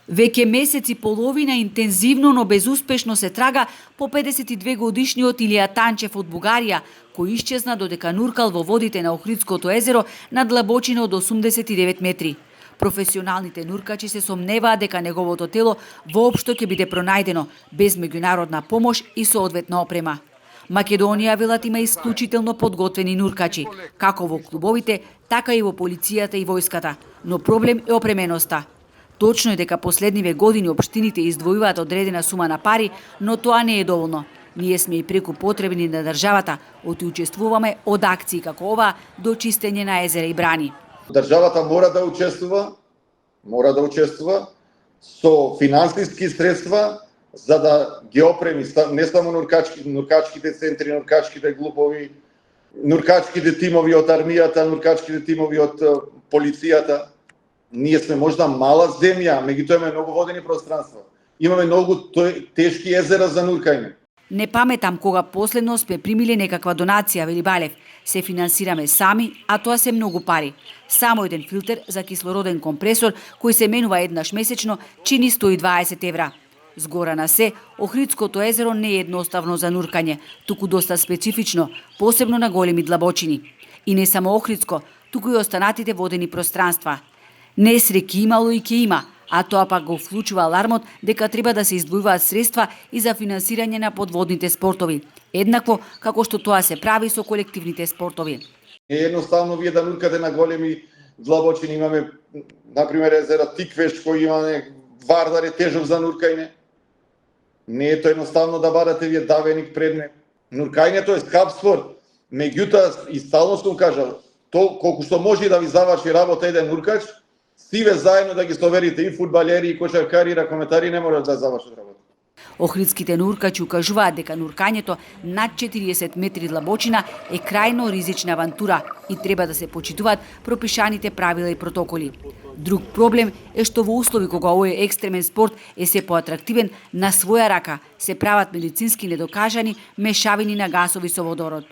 Веќе месец и половина интензивно, но безуспешно се трага по 52 годишниот Илија Танчев од Бугарија, кој исчезна додека нуркал во водите на Охридското езеро на длабочина од 89 метри. Професионалните нуркачи се сомневаат дека неговото тело воопшто ќе биде пронајдено без меѓународна помош и соодветна опрема. Македонија, велат, има исклучително подготвени нуркачи, како во клубовите, така и во полицијата и војската, но проблем е опременоста. Точно е дека последниве години општините издвојуваат одредена сума на пари, но тоа не е доволно. Ние сме и преку потребни на државата, оти учествуваме од акции како ова до чистење на езера и брани. Државата мора да учествува со финансиски средства за да ги опреми не само нуркачките центри, нуркачките клубови, нуркачките тимови од армијата, нуркачките тимови од полицијата. Ние сме можда мала земја, меѓутоа имаме многу водени пространства. Имаме многу тешки езера за нуркање. Не паметам кога последно сме примиле некаква донација, вели Балев. Се финансираме сами, а тоа се многу пари. Само еден филтер за кислороден компресор кој се менува еднаш месечно чини 120 евра. Згора на се, Охридското езеро не е едноставно за нуркање, туку доста специфично, посебно на големи длабочини. И не само Охридско, туку и останатите водени пространства. Несреќи имало и ќе има, а тоа пак го вклучува алармот дека треба да се издвојуваат средства и за финансирање на подводните спортови, еднакво како што тоа се прави со колективните спортови. Не е едноставно вие да нуркате на големи длабочини, имаме например езера Тиквеш кој имаме Вардар е тежок за нуркање. Не е тоа едноставно да барате вие давеник предне. Нуркањето е скап спорт, меѓутоа и стално сум кажал, то колку што може да ви заврши работа еден нуркач, сиве заедно да ги соверите и фудбалери, и кошаркари, и ракометари не можат да завршат работа. Охридските нуркачи укажуваат дека нуркањето над 40 метри длабочина е крајно ризична авантура и треба да се почитуваат пропишаните правила и протоколи. Друг проблем е што во услови кога овој екстремен спорт е се поатрактивен, на своја рака се прават медицински недокажани мешавини на гасови со водород.